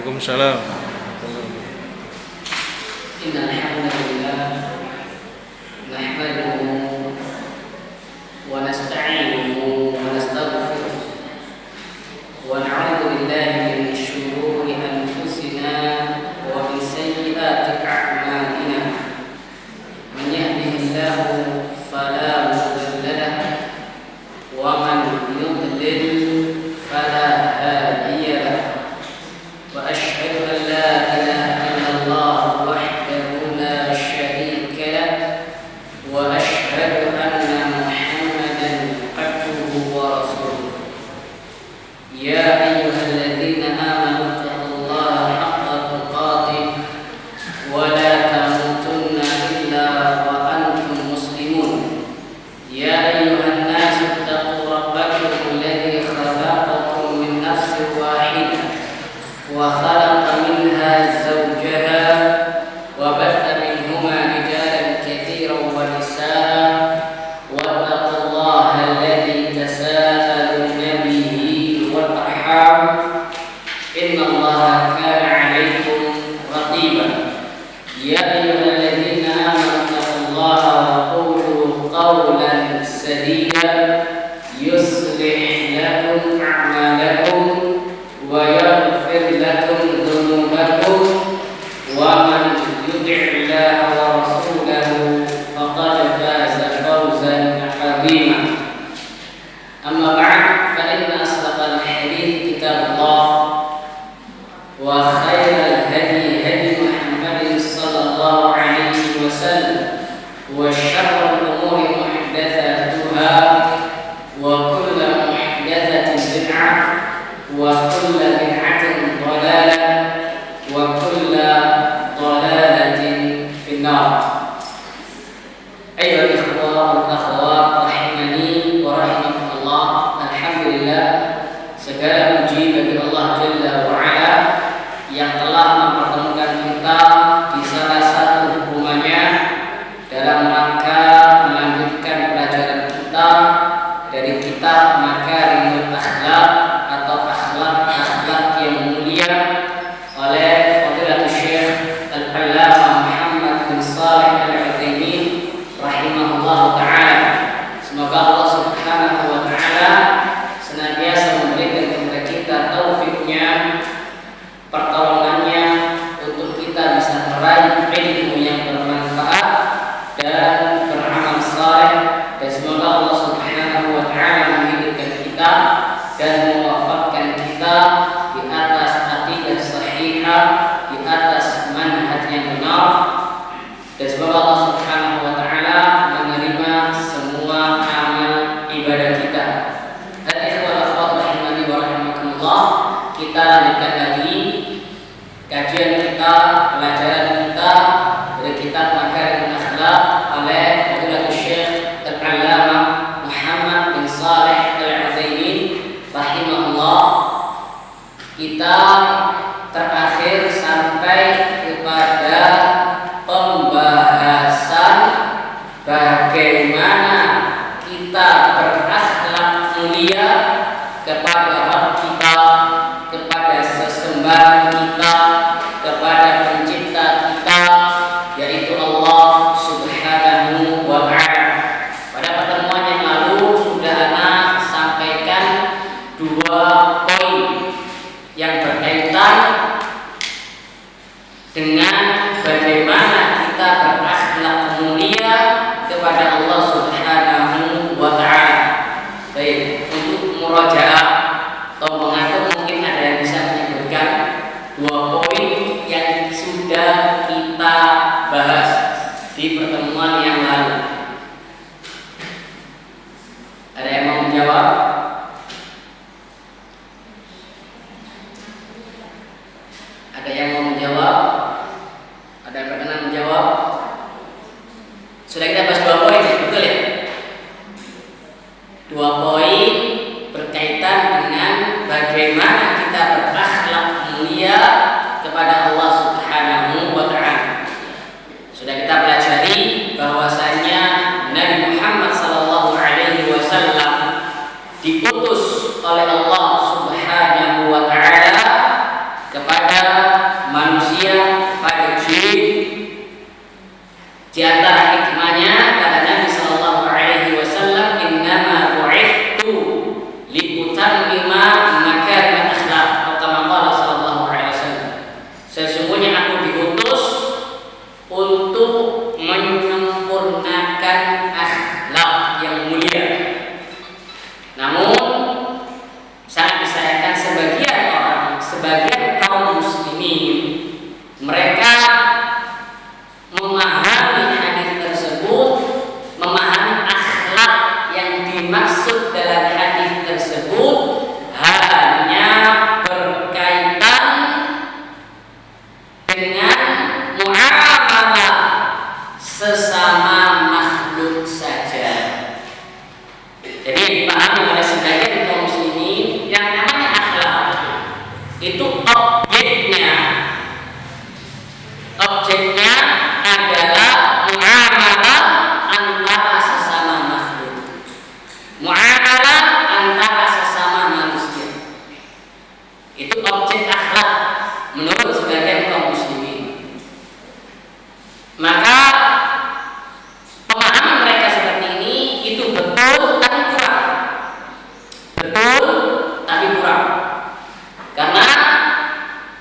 Waalaikumsalam. Innal hamdalillah nahmaduhu wa nasta'inuhu wa nastaghfiruh wa na'udzu billahi min shururi anfusina wa min sayyiati a'malina. Man yahdihillahu fala mudilla lahu wa man yudlil fala hadiya lahu. Wa asyhadu an la ilaha illallah wahdahu la syarika lahu wa asyhadu anna Muhammadan abduhu wa rasuluh. Ya ayyuhalladzina amanu taqullaha haqqa tuqatih wa la tamutunna illa wa antum muslimun. Ya ayyuhan nasu taqu rabbakum alladzi khalaqakum min nafsin wahidah wa khalaqa minha zawjaha wa batha minhuma rijalan katsiran wa nisaa wattaqullaha alladzi tasaaluna bihi wal arham innallaha kana 'alaykum raqiba. Ya ayyuhalladzina amanu taqullaha wa qulu qawlan sadida yuslih lakum a'malakum wa yaghfir lakum dhunubakum wa man yuti'illaha wa rasulahu faqad faza fawzan 'azima. Amma ba'd, fa inna asdaqal hadits kitabullah wa khairal hadi hadi Muhammadin sallallahu alaihi wasallam wa syarrul umuri muhdatsatuha wa kullu muhdatsatin bid'ah wa kullu bid'atin dhalalah wa kullu dhalalatin finnar. Ayyuhal ikhwah wal akhwat rahimani wa rahimakumullah. Alhamdulillah, segala puji bagi Allah Jalla wa Ala yang telah mempertemukan kita di salah satu rumahnya dalam rangka melanjutkan pelajaran kita dari kitab Makarimul Akhlaq atau akhlak yang mulia oleh Fadilatul Syekh Al-Allamah Muhammad bin Shalih Al-Utsaimin rahimahullah ta'ala. Semoga Allah subhanahu wa ta'ala senantiasa memberikan kepada kita taufiknya, pertolongannya untuk kita bisa meraih ilmu yang bermanfaat dan beramal saleh, dan semoga Allah subhanahu wa ta'ala menghidupkan kita dan mewafatkan kita di atas aqidah sahihah, di atas manhaj yang benar, dan semoga Allah subhanahu wa ta'ala menerima semua amal ibadah kita. Dan ikhwal akhwat rahimani wa rahimakumullah, kita lanjutkan lagi kajian kita, pelajaran kita dari kitab Makarimul Akhlaq oleh Fadilatul Syekh Al-Allamah Muhammad bin Shalih Al-Utsaimin rahimahullah. Kita terakhir sampai kepada pembahasan bagaimana kita berakhlak mulia kepada Rabb kita, kepada sesembahan kita, kepada pencipta kita, yaitu Allah subhanahu wa ta'ala. Pada pertemuan yang lalu sudah ana sampaikan dua poin yang berkaitan dengan bagaimana kita berakhlak mulia kepada Allah subhanahu wa ta'ala. Baik, untuk murajaah atau mengatur, mungkin ada yang bisa menyebutkan dua poin yang sudah kita bahas di pertemuan yang lalu. Ada yang mau menjawab? Ada yang mau menjawab? Ada yang berkenan menjawab? Sudah kita bahas dua poin ya, betul ya? Dua poin berkaitan dengan bagaimana kita berakhlak mulia kepada Allah subhanahu wa ta'ala. Sudah kita pelajari bahwasanya Nabi Muhammad sallallahu alaihi wasallam diutus oleh Allah subhanahu wa ta'ala kepada yang dimaksud dalam hadis tersebut hanya berkaitan dengan muamalah sesama makhluk saja. Jadi dipahami oleh sebagian kaum muslimin yang namanya akhlak itu objeknya adalah muamalah antara sesama makhluk, muamalah antara sesama manusia. Itu objek akhlak menurut sebagian kaum muslimin. Maka pemahaman mereka seperti ini itu betul tapi kurang. Betul tapi kurang. Karena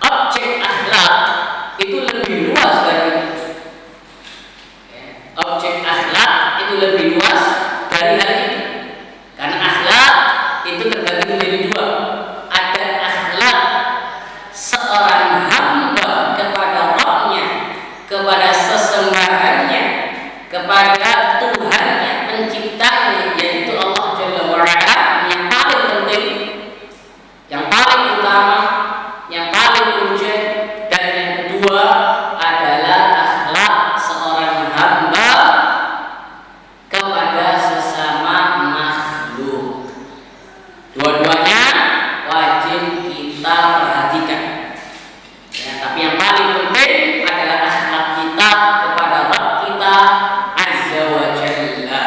objek akhlak itu lebih luas dari itu. Objek akhlak itu lebih luas dari hal itu. Karena akhlak itu terbagi menjadi dua. Ada akhlak seorang hamba kepada Rabbnya, kepada sesembahannya, kepada Tuhannya, penciptanya, yaitu Allah Jalla wa'ala, yang paling penting, yang paling utama, yang paling urgent. Dan yang kedua adalah akhlak seorang hamba kepada sesama makhluk. Dua-duanya wajib kita perhatikan. Ya, tapi yang paling penting adalah akhlak kita kepada Rabb kita Azza wa Jalla.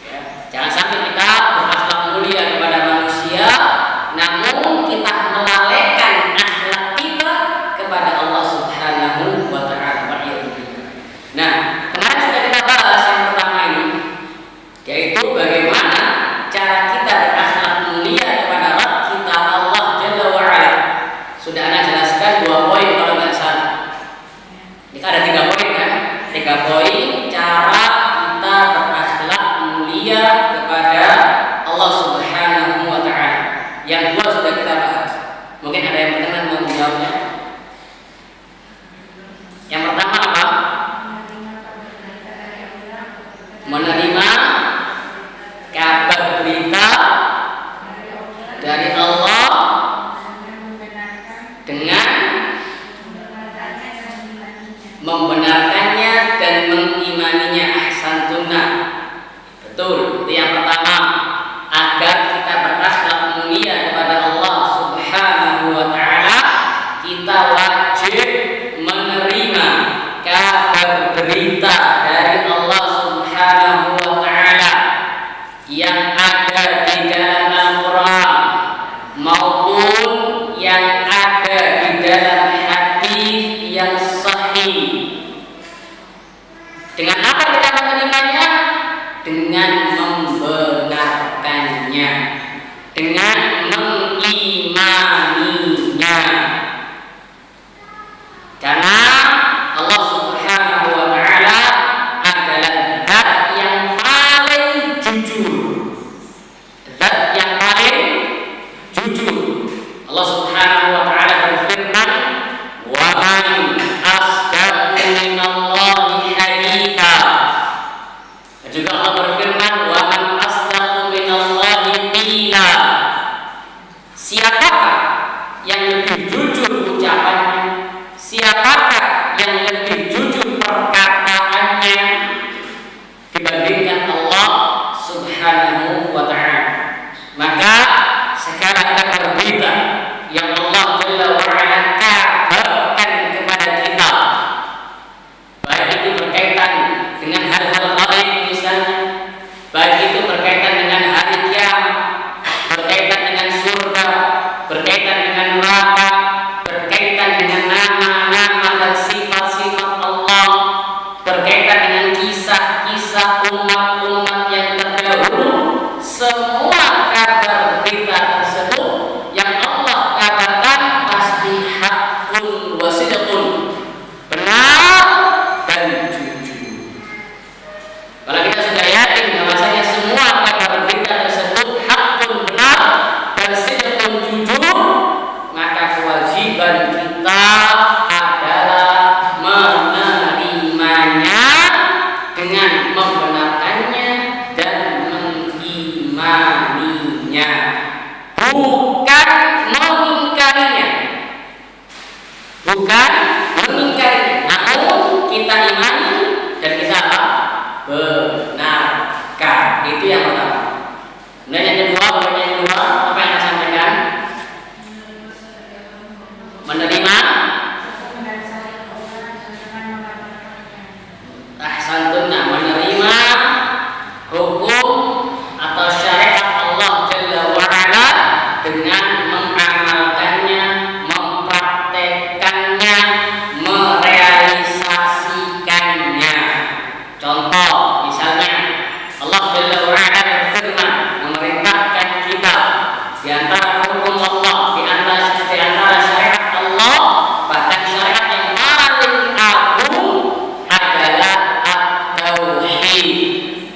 Ya, jangan sampai kita berakhlak mulia kepada manusia, namun kita melalaikan akhlak kita kepada Allah Subhanahu wa Ta'ala. Nah, kemarin sudah kita bahas yang pertama ini, yaitu bagaimana cara kita berakhlak mulia kepada Rabb kita Allah Jalla wa Ala. Sudah Anda jelaskan 2 poin kalau nggak salah. Ini ada 3 poin kan? 3 poin cara kita berakhlak mulia kepada Allah Subhanahu wa Ta'ala. Yang 2 sudah kita bahas. Mungkin ada yang berkenan mau menjawabnya. Yang pertama apa? Menerima kabar berita dari Allah dengan membenarkannya dan mengimaninya. Ahsantuna. Betul, itu yang pertama. Agar kita berakhlak mulia kepada Allah Subhanahu wa Ta'ala, kita wajib menerima kabar berita dari Allah Subhanahu wa Ta'ala yang ada di dalam Al-Quran maupun yang ada di dalam hadis yang sahih. Dengan apa kita menerimanya? Dengan membenarkannya, dengan mengimaninya. Karena Allah Subhanahu wa Ta'ala adalah zat yang paling jujur. Zat yang paling jujur. Allah Subhanahu wa Ta'ala berfirman, "Wa man asdaqu minallahi haditha." Juga Allah berfirman, "Wa man asdaqu minallahi qila." Siapakah yang lebih jujur ucapannya? Siapakah yang lebih jujur perkataannya dibandingkan Allah Subhanahu wa Ta'ala? Maka sekarang kabar berita yang Allah Jalla wa Ala kabarkan kepada kita, baik itu berkaitan dengan hal-hal gaib misalnya, baik itu berkaitan dengan hari kiamat, berkaitan dengan surga, berkaitan dengan neraka, berkaitan dengan nama-nama dan sifat-sifat Allah, berkaitan dengan kisah-kisah umat-umat yang terdahulu. Semua kabar berita tersebut yang Allah kabarkan pasti hakun wa sidqun, benar dan jujur. Kalau kita sudah yakin bahwasanya semua kabar berita tersebut hakun, benar dan sidqun, jujur, maka kewajiban kita adalah menerimanya dengan membenarkannya dan yang pertama. Kemudian yang kedua, apa yang saya sampaikan? Menerima ahsantunna, menerima hukum atau syariat Allah Jalla wa'ala dengan mengamalkannya, mempraktekannya, merealisasikannya. Contoh, misalnya Allah Jalla wa'ala berfirman, memerintahkan kita di antara hukum Allah, di antara syariat Allah, bahkan syariat yang paling agung adalah at-tauhid,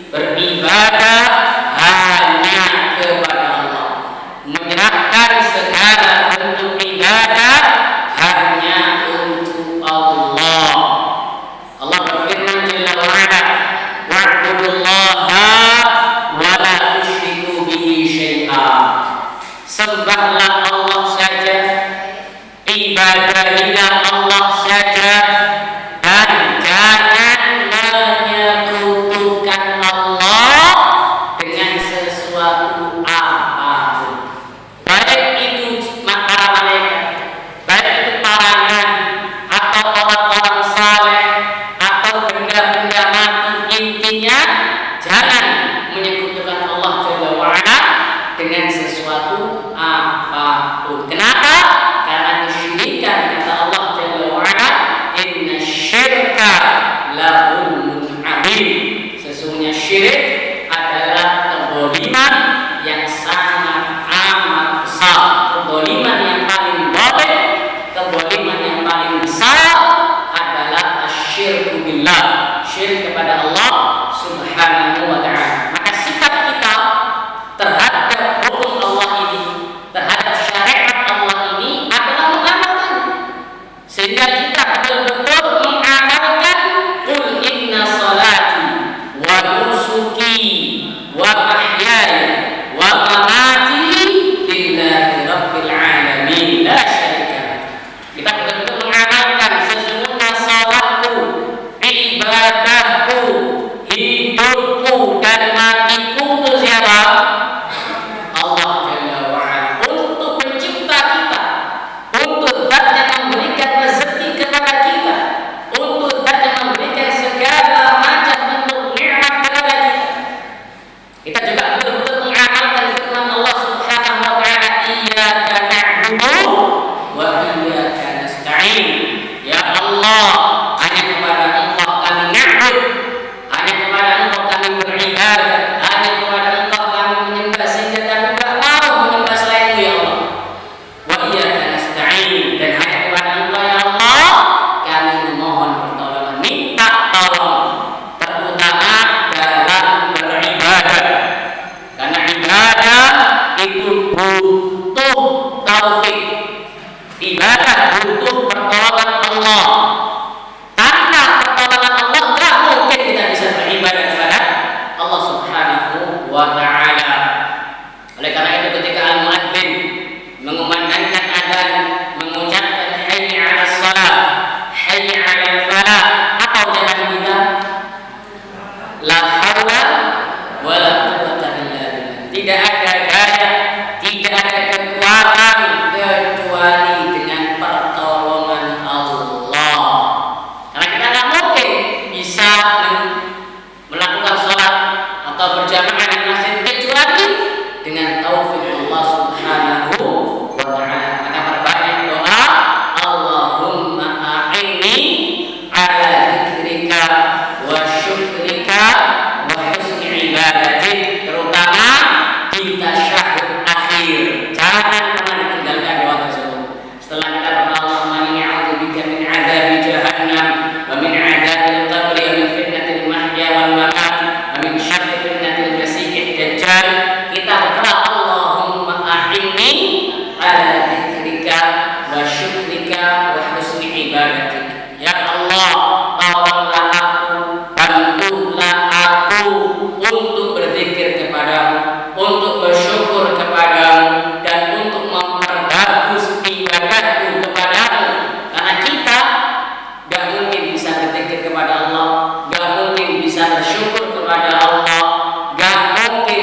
beribadah hanya kepada Allah, menyerahkan segala bentuk ibadah hanya untuk Allah. Allah berfirman Jalla wa'ala, wa'budullaha wa la tusyriku bihi syai'a. Sembahlah Allah saja, ibadahilah Allah saja, dan jangan menyekutukan Allah dengan sesuatu apapun. Baik itu para malaikat, baik itu para nabi, atau orang-orang saleh, atau benda-benda mati, intinya jangan menyekutukan Allah Jalla wa'ala dengan sesuatu apapun. Kenapa? Karena kesyirikan, kata Allah Jalla wa'ala, inna syirka la zulmun adzim. Sesungguhnya syirik adalah kezaliman yang sangat amat besar, kezaliman yang paling baik, kezaliman yang paling besar adalah asyirku billah, syirik kepada Allah Subhanahu wa ta'ala. Maka sikap kita terhadap hukum Allah ini, terhadap syariat Allah ini adalah mengamalkan, sehingga kita betul-betul mengamalkan qul inna salati wa nusuki wa mahyaya wa mamati lillahi rabbil alamin la syarika lah. Kita betul-betul mengamalkan sesungguhnya salatku, ibadahku, hidupku dan matiku untuk siapa? Allah Jalla wa'ala, untuk pencipta kita, untuk zat yang memberikan rezeki kepada kita, untuk zat yang memberikan segala macam bentuk nikmat kepada kita. Kita juga betul-betul mengamalkan firman Allah Subhanahu wa ta'ala, iyyaka na'budu wa iyyaka nasta'in. Ya Allah, hanya kepada Engkau kami na'bud, hanya kepada Engkau kami beribadah, hanya kepada Engkau kami menyembah, sehingga kami tak mau menyembah selain-Mu ya Allah. Wa iyyaka nasta'in, dan hanya kepada Engkau ya Allah kami memohon pertolongan, minta tolong, terutama dalam beribadah. Karena ibadah itu butuh taufik, ibadah butuh pertolongan Allah. Tanpa pertolongan Allah tidak mungkin kita bisa beribadah kepada Allah Subhanahu wa ta'ala. Oleh karena itu ketika al-muadzin mengumandangkan adzan, mengucapkan hayya 'alas shalah, hayya 'alal falah, apa ucapan kita? La haula wala quwwata illa billah. Tidak ada daya, tidak ada kekuatan kecuali dengan pertolongan Allah. Karena kita tidak mungkin bisa melakukan sholat atau berjamaah di masjid kecuali dengan taufik Allah Subhanahu wa ta'ala. Maka perbanyak doa, Allahumma a'inni ala dzikrika wa syukrika wa husni ibadatik, terutama di tasyahhud akhir. Jangan pernah ditinggalkan doa tersebut. Setelah kita berdoa, Allahumma inni a'udzubika min 'adzabi jahannam wa min 'adzabil qabri wa min fitnatil mahya wal mamat wa min syarri fitnatil masiihid dajjal, kita berdoa Allahumma a'inni ala dzikrika wa syukrika wa husni ibadatik. Ya Allah, tolonglah aku, bantulah aku untuk berzikir kepadamu, untuk bersyukur kepadamu, dan untuk memperbagus ibadahku kepadamu. Karena kita gak mungkin bisa berzikir kepada Allah, gak mungkin bisa bersyukur kepada Allah, gak mungkin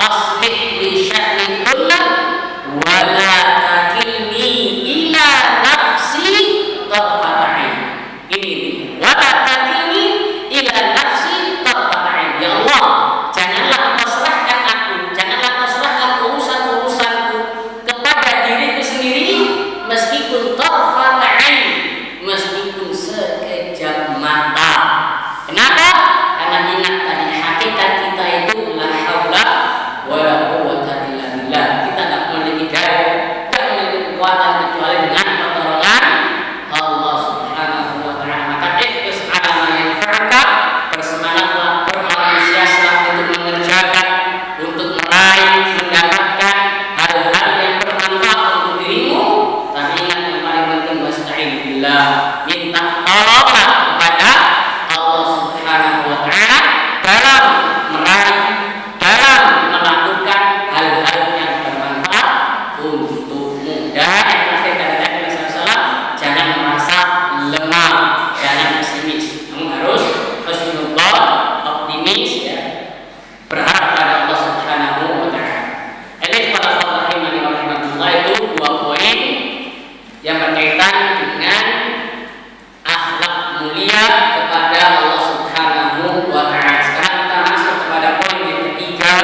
aslih li sya'ni kullah wa la takilni ila nafsi tarfata ain. Ini wa la takilni ila nafsi tarfata ain. Ya Allah, janganlah Engkau serahkan aku, janganlah Engkau serahkan urusan-urusanku kepada diriku sendiri meskipun tarfata ain, meskipun sekejap mata. Kenapa? Karena ingat tadi hakikat kita itu la haula wala quwwata illa billah. Kita tidak memiliki daya, tidak memiliki kekuatan kecuali dengan pertolongan Allah Subhanahu wa taala. Maka ihris ala ma yanfa'uka, bersemangatlah, berantusiaslah untuk mengerjakan, untuk meraih, mendapatkan hal-hal yang bermanfaat untuk dirimu. Tapi ingat yang paling penting wasta'in billah, minta tolonglah kepada Allah Subhanahu wa taala dalam meraih, dalam melakukan hal-hal yang bermanfaat untukmu. Dan yang terakhir kata Nabi SAW, jangan merasa lemah, jangan pesimis. Kamu harus husnuzon, optimis, ya, berharap pada Allah Subhanahu wa taala. Ini para sahabat rahimani wa rahimakumullah, itu dua poin yang berkaitan dengan akhlak mulia kepada Allah Subhanahu wa taala. Sekarang kita masuk kepada poin yang ketiga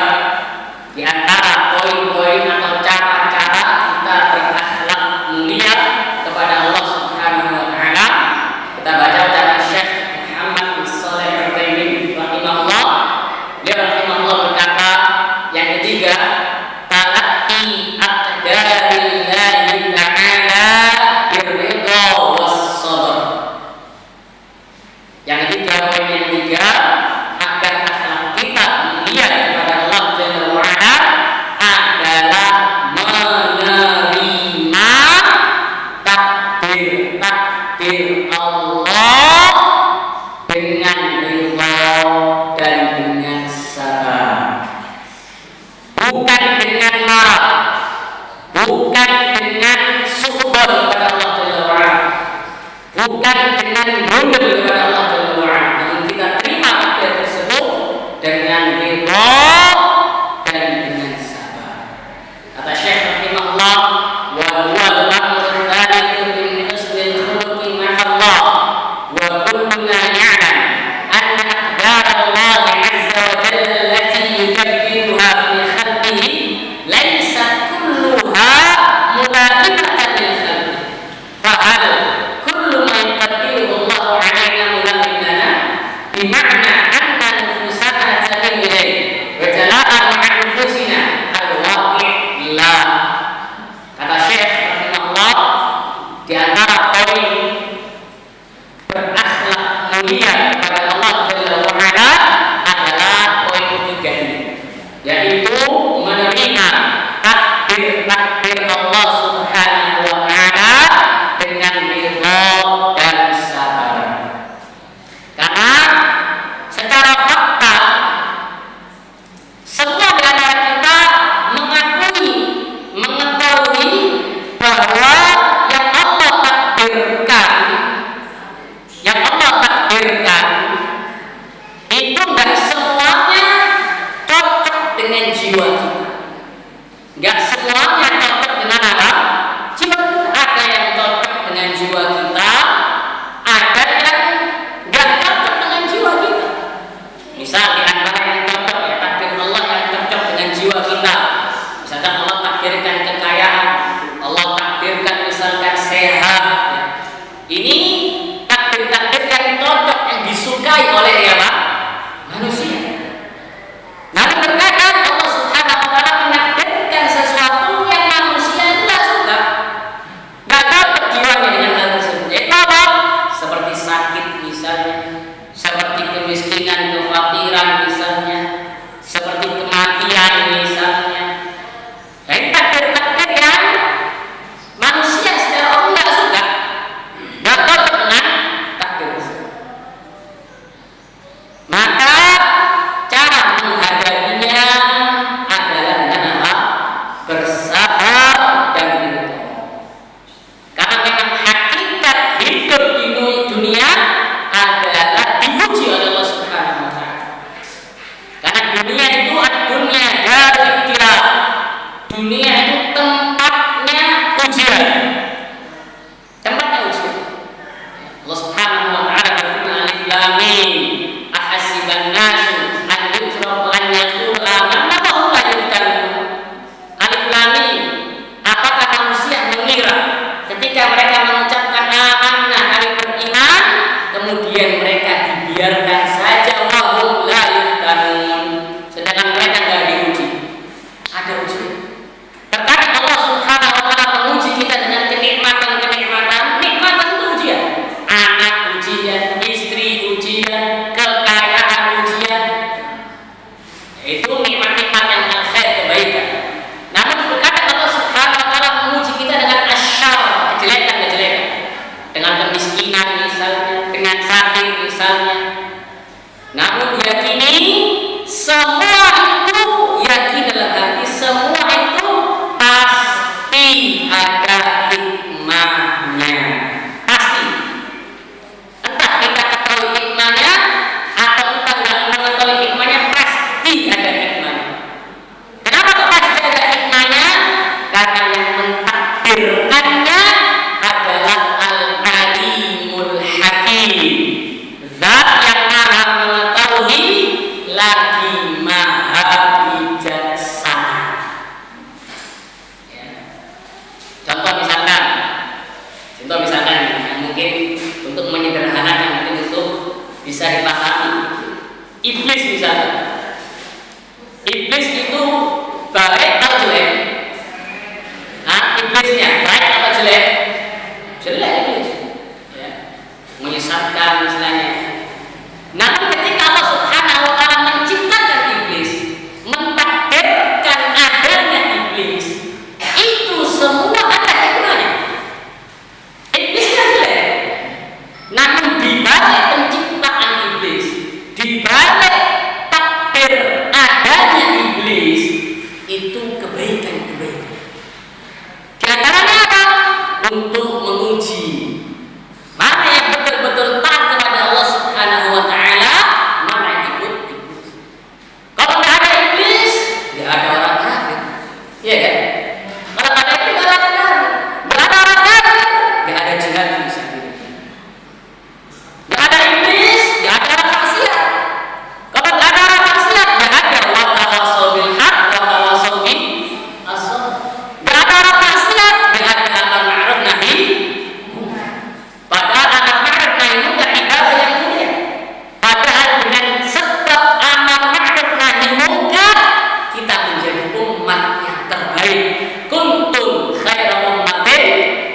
di antara poin-poin atau cara-cara kita berakhlak mulia kepada Allah Subhanahu wa taala. Kita baca dari Syekh Muhammad bin Shalih Al-Utsaimin rahimahullah. Dia rahimahullah berkata, yang ketiga, talaqi aqdarillahi ta'ala birridha was-sabr. Yang ketiga, poin yang ketiga, agar akhlak kita mulia kepada Allah Jalla wa Ala adalah menerima takdir Allah dengan ridha dan dengan sabar, bukan dengan marah, bukan dengan subur kepada Allah Jalla wa Ala, bukan dengan gundul kepada Allah Jalla wa Ala. Namun kita terima takdir tersebut dengan ridha dan dengan sabar. Kata Syekh rahimahullah, wa huwa al-amru tsalitsu min husnil khuluqi ma'allah, wa kulluna ya'lam anna aqdar Allah 'azza wa jalla allati yudabbiruha fi khalqihi laysat kulluha mula'imatan lil khalqi. Fahal kullu ma yaqdiruhu Allah 'alaina mula'im lana, bima'na anna nufusana tamin ilayhi wa jala'an 'an nufusina al-waqi' la. Kata Syekh rahimahullah, di antara poin berakhlak mulia kepada Allah Jalla wa Ala adalah poin ketiga ini, yaitu menerima takdir Allah Subhanahu wa taala dengan ridha dan sabar. Karena secara fakta semua di antara kita mengakui, mengetahui bahwa yang Allah takdirkan itu enggak semuanya cocok dengan jiwa kita. Enggak semuanya cocok dengan apa? Jiwa kita. Ada yang cocok dengan jiwa kita, ada yang enggak cocok dengan jiwa kita. Misal di antara yang cocok, ya, takdir Allah yang cocok dengan jiwa kita. Misalkan Allah takdirkan kekayaan, Allah takdirkan misalkan sehat, ya. Ini takdir-takdir yang cocok, yang disukai oleh apa? Manusia. Namun terkadang Allah Subhanahu wa taala menakdirkan sesuatu menyesatkan misalnya. Namun ketika Allah Subhanahu wa taala menciptakan iblis, mentakdirkan adanya iblis, itu semua ada hikmahnya. Iblis kan jelek, namun di balik penciptaan iblis, di balik takdir adanya iblis, itu kebaikan-kebaikan. Di antaranya apa? Untuk menguji mana yang betul-betul taat kepada Allah Subhanahu wa taala, mana yang ikut iblis. Kalau nggak ada iblis, nggak ada orang kafir. Iya kan? Kalau nggak ada iblis, nggak ada orang kafir. Nggak ada orang kafir, nggak ada jihad fi sabilillah. Nggak ada iblis, nggak ada orang maksiat. Kalau nggak ada orang maksiat, nggak ada wa tawassaw bil haq wa tawassaw bis sabr. Nggak ada orang maksiat, nggak ada amar ma'ruf nahi munkar. Padahal amar ma'ruf nahi munkar ibadah yang mulia. Padahal dengan sebab amar ma'ruf nahi munkar, kita menjadi umat yang terbaik. Kuntum khaira ummatin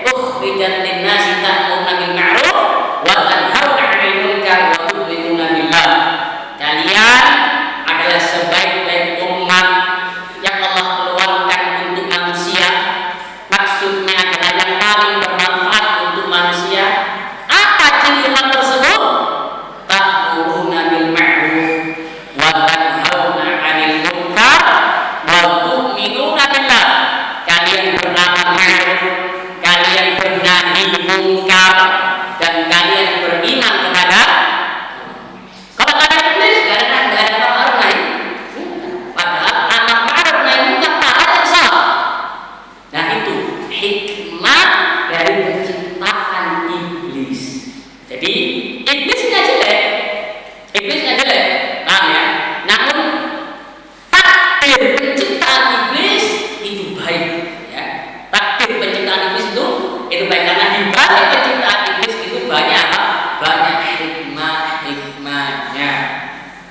ukhrijat lin-nasi ta'muruna bil ma'ruf wa tanhauna 'anil munkar wa tu'minuna billah. Kalian adalah sebaik-baik umat yang Allah keluarkan untuk manusia. Maksudnya adalah yang paling bermanfaat untuk manusia. Apa ciri umat tersebut? Ta'muruna bil ma'ruf wa tanhauna 'anil munkar wa tu'minuna billah. Kalian beramar ma'ruf, kalian bernahi munkar, dan kalian beriman kepada. Kalau nggak ada iblis, nggak ada amar nahi munkar. Padahal amar ma'ruf nahi munkar pahala yang salah. Nah itu hikmah dari penciptaan iblis. Jadi iblisnya jelek, paham ya? Namun takdir penciptaan iblis itu baik, ya. Takdir penciptaan iblis itu baik karena di balik penciptaan iblis itu banyak apa? Banyak hikmahnya.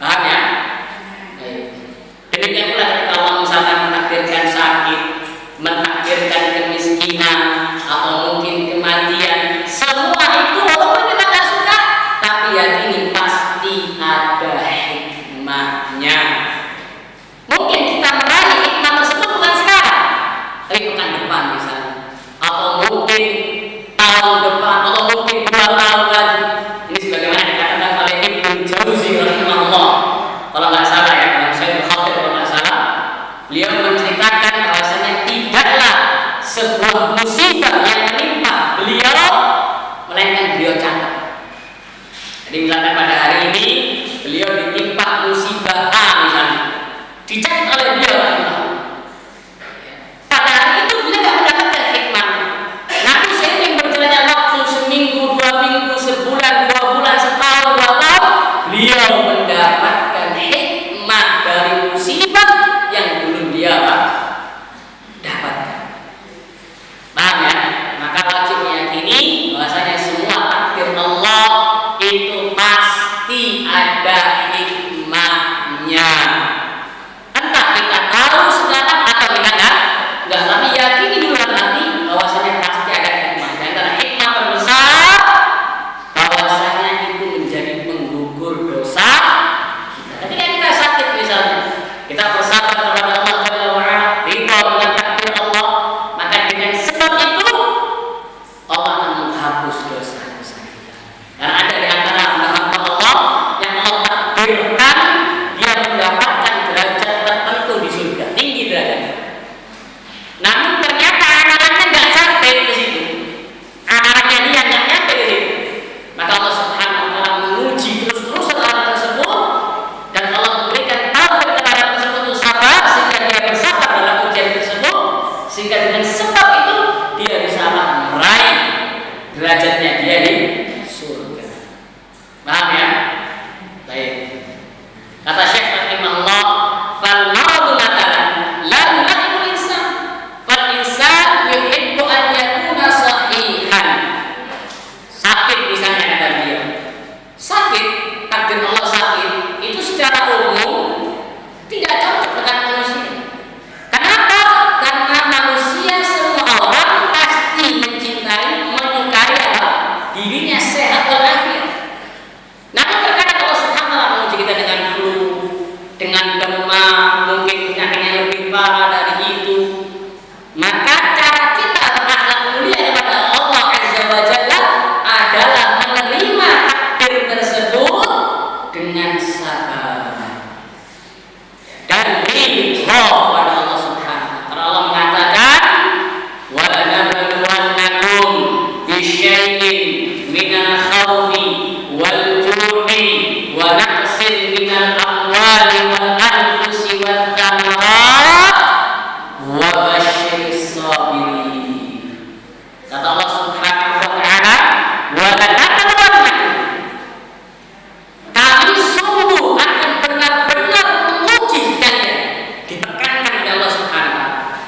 Paham ya? Baik. Demikian pula ketika Allah misalkan menakdirkan sakit, menakdirkan kemiskinan, atau mungkin kematian, semua itu walaupun kita tidak suka, tapi yakini pasti ada hikmahnya. Mungkin kita meraih hikmah tersebut bukan sekarang, tapi pekan depan misalnya, atau mungkin tahun depan, atau mungkin 2 tahun lagi. Ini sebagaimana dikatakan oleh Ibnu Jauzi rahimahullah, kalau nggak salah ya, dalam Syaikh Khatir kalau nggak salah, beliau menceritakan bahwasanya tidaklah sebuah musibah yang menimpa beliau melainkan beliau catat. Jadi misalkan pada hari ini beliau ditimpa musibah A misalnya, dicatat oleh beliau rahimahullah. Pada hari itu beliau nggak mendapatkan hikmahnya. Namun seiring berjalannya waktu, seminggu, 2 minggu, sebulan, 2 bulan, setahun, 2 tahun, beliau mendapatkan hikmah dari musibah yang belum dia dapatkan. Paham ya? Maka wajib meyakini bahwasanya semua takdir Allah itu pasti ada hikmahnya. Entah kita tahu sekarang atau kita enggak, tapi yakini di dalam hati bahwasanya pasti ada hikmah. Dan antara hikmah terbesar bahwasanya itu menjadi penggugur dosa kita. Ketika kita sakit misalnya, kita bersabar kepada Allah Jalla wa Ala, ridha dengan takdir Allah, maka dengan sebab itu Allah akan menghapus dosa-dosa kita. Karena ada di antara hamba Allah yang Allah takdirkan dia mendapatkan derajat tertentu di surga, tinggi derajatnya. Namun ternyata amalannya nggak sampai ke situ, amalannya dia nggak nyampe ke situ. Maka Allah Subhanahu wa taala menguji terus-terusan orang tersebut, dan Allah memberikan taufik kepada orang tersebut untuk sabar sehingga dia bersabar dalam ujian tersebut, sehingga dengan sebab itu dia bisa meraih derajatnya dia di surga. Paham ya? Baik. Kata Syekh rahimahullah, fal maradu matalan la yulaqul insan, fal insan yuhibbu an yakuna sahihan. Sakit misalnya kata dia, sakit, takdir Allah sakit itu secara umum tidak cocok dengan manusia. Kenapa? Karena manusia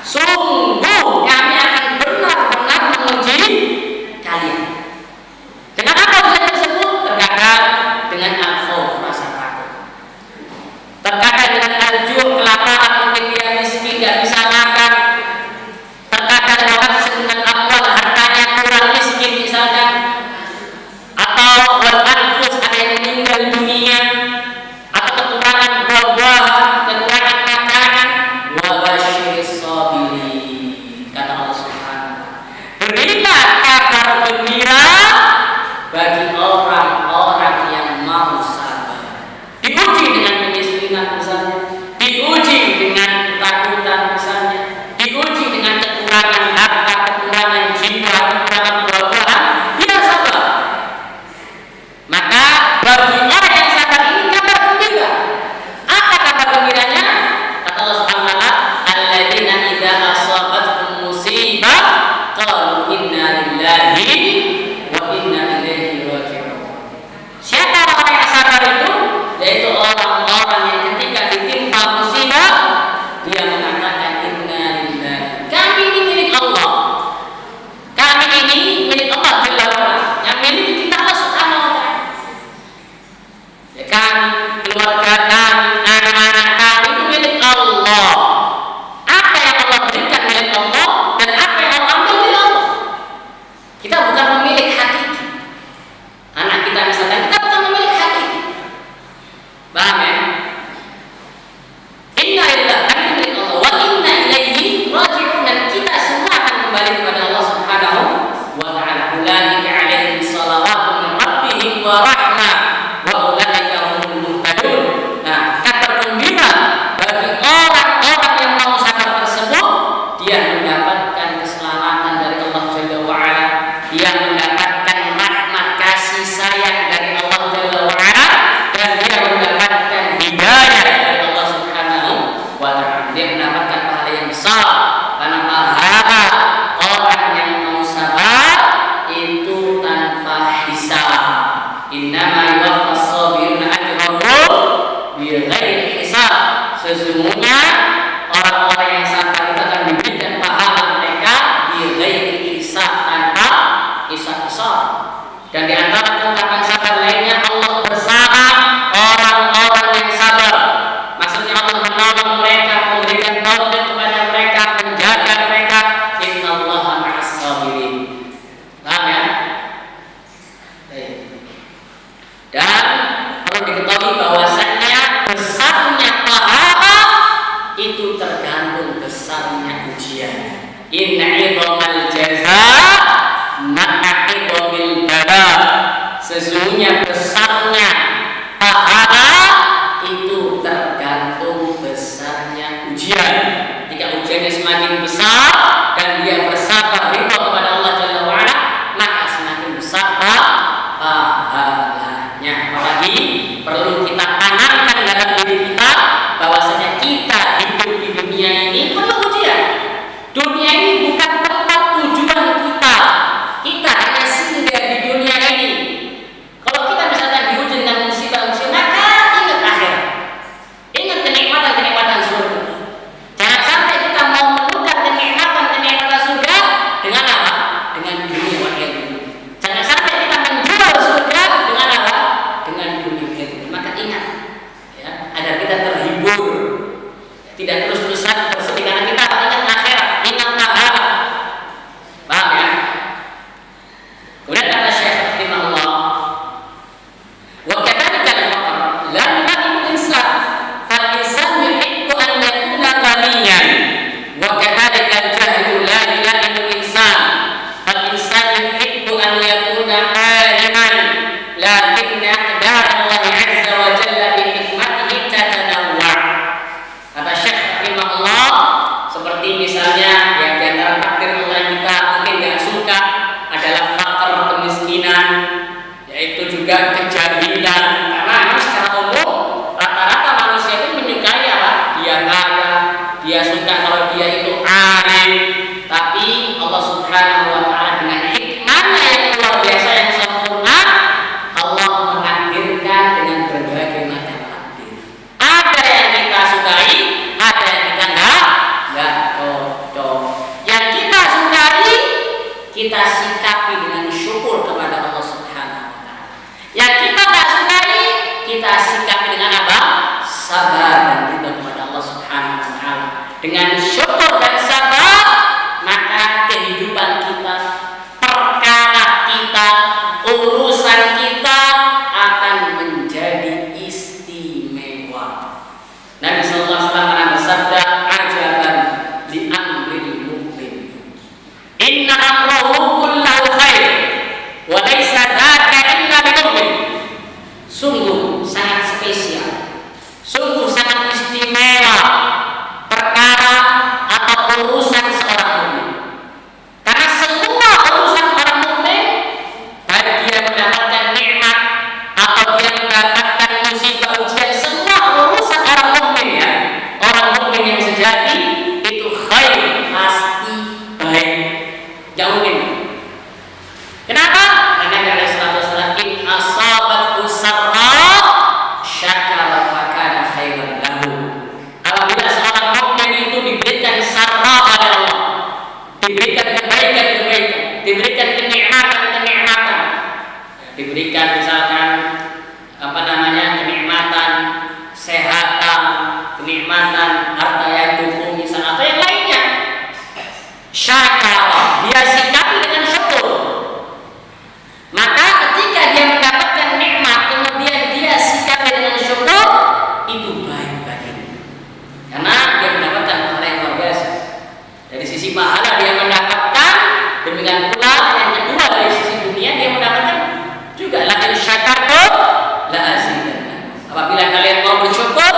sungguh kami akan benar-benar menguji kalian. Dengan apa ujian tersebut? Terkadang dengan al-khauf, rasa takut. Terkadang dengan al-ju', kelaparan, mungkin dia miskin, tidak bisa makan. Terkadang dengan amwal, hartanya kurang, miskin misalkan. Atau wal-anfus, ada yang meninggal dunia. Atau kekurangan buah-buahan, kekurangan makanan. Wa basyiris sabirin, kata Allah Subhanahu wa ta'ala. Berilah kabar gembira bagi orang-orang yang mau sabar. Diuji dengan kemiskinan misalnya, diuji dengan ketakutan misalnya, diuji dengan kekurangan harta, kekurangan jiwa, kekurangan buah-buahan, dia sabar. Maka bagi orang yang sabar ini kabar gembira. Apa kabar gembiranya? Kata Allah Subhanahu wa ta'ala, alladzina idza asabathum musibah qalu inna lillahi wa inna ilaihi raji'un. Siapa orang yang sabar itu? Yaitu orang-orang yang ketika ditimpa musibah dia mengatakan inna lillahi. Kami ini milik Allah. Kami ini milik Allah Jalla wa ala. Yang milik kita Allah Subhanahu wa ta'ala. Ya, kami, keluarga kami, anak-anak kami itu milik Allah. Apa yang Allah berikan milik Allah dan apa yang Allah ambil milik Allah. Kita bukan memiliki hakiki. Anak kita misalnya, kita bukan memiliki hakiki. Paham ya? Inna lillahi, kami milik Allah. Wa inna ilaihi raji'un, dan kita semua akan kembali kepada Allah Subhanahu wa ta'ala. Ulaika 'alaihim shalawatun min rabbihim wa rahmah wa ulaika humul muhtadun. Nah, kabar gembira bagi orang-orang yang mau sabar tersebut, dia mendapatkan keselamatan dari Allah Jalla wa ala. Dia mendapatkan rahmat kasih sayang dari Allah Jalla wa ala, dan dia mendapatkan hidayah dari Allah Subhanahu wa ta'ala. Dia mendapatkan pahala yang besar, karena pahala orang yang mau sabar itu tanpa hisab. Innama yuwaffas sabiruna ajrahum bighairi hisab. Sesungguhnya orang-orang yang sabar itu akan diberikan pahala mereka bighairi hisab, tanpa hisab-hisab. Dan di antara keutamaan sabar lainnya, Allah bersama orang-orang yang sabar. Maksudnya Allah menolong mereka, memberikan taufik kepada mereka, menjaga mereka. Innallaha ma'as sabirin. Paham ya? Dan perlu diketahui bahwasannya besarnya pahala itu tergantung besarnya ujian. Inna 'idhamal jazaa ma'a 'idhamil bala. Sesungguhnya besarnya pahala itu tergantung besarnya ujian. Ketika ujiannya semakin besar dan dia bersabar ridha kepada Allah Jalla wa ala, maka semakin besar pahalanya. Apalagi perlu kita tanamkan dalam diri kita bahwasanya kita hidup di dunia ini penuh ujian. Dunia ini bukan tempat tujuan kita. Kita hanya singgah di dunia ini. Kalau kita misalkan diuji dengan musibah-musibah, maka ingat akhirat. Ingat kenikmatan-kenikmatan surga. Jangan sampai kita mau menukar kenikmatan-kenikmatan surga dengan apa? Dengan dunia wakil. Jangan sampai kita menjual surga dengan apa? Dengan dunia. Maka ingat, ya, agar kita terhibur, tidak terus-terusan bersedih karena kita ingat akhirat, ingat pahala. Paham ya? Kemudian kata Syekh rahimahullah, wa kadzalika al-faqr la yu'minu al-insan, fal-insan yuhibbu an yakuna ghaniyan, wa kadzalika al-jahlu la yu'minu al-insan, fal-insan yuhibbu an yakuna 'aliman, lakinna aqdar Allah 'azza wa jalla bi hikmatihi tatanawwa'. Kata Syekh rahimahullah, seperti misalnya yang di antara takdir Allah yang kita mungkin tidak suka adalah fakir, kemiskinan, yaitu juga kejahilan. Karena memang secara umum rata-rata manusia itu menyukai apa? Dia kaya, dia suka kalau dia itu alim. Tapi Allah Subhanahu wa ta'ala dengan hikmahnya yang luar biasa, yang sempurna, Allah menakdirkan dengan berbagai macam takdir. Ada yang kita sukai, ada yang kita enggak cocok. kita sikapi dengan syukur kepada Allah Subhanahu wa taala. Yang kita tak sukai, kita sikapi dengan apa? Sabar dan ridha kepada Allah Subhanahu wa taala. Dengan syukur dan sabar, maka kehidupan kita, perkara kita, urusan kita akan menjadi istimewa. Nabi sallallahu alaihi wasallam pernah bersabda, "Ajaban li amril mu'min. Inna amrahu kullahu khair, wa laysa dzaka illa lil mu'min." Sungguh sangat spesial, sungguh sangat istimewa perkara atau urusan seorang mukmin. Karena semua urusan orang mukmin, baik dia mendapatkan nikmat atau dia mendapatkan musibah ujian, semua urusan orang mukmin ya, orang mukmin yang sejati itu khair, pasti baik. Gak mungkin. Kenapa? Karena Nabi sallallahu alaihi wasallam in asabathu sarra syakara fakana khairan lahu. Apabila seorang mukmin itu diberikan sarra oleh Allah, diberikan kebaikan-kebaikan, diberikan kenikmatan-kenikmatan, diberikan misalkan kenikmatan kesehatan, kenikmatan harta yang cukup misalnya atau yang lainnya, syakara, dia sikapi dengan syukur. Maka ketika dia mendapatkan nikmat kemudian dia sikapi dengan syukur, itu baik baginya. Karena dia mendapatkan pahala yang luar biasa. Dari sisi pahala dia mendapatkan, demikian pula yang kedua dari sisi dunia dia mendapatkan juga. Lakin syakartum la azidannakum. Apabila kalian mau bersyukur,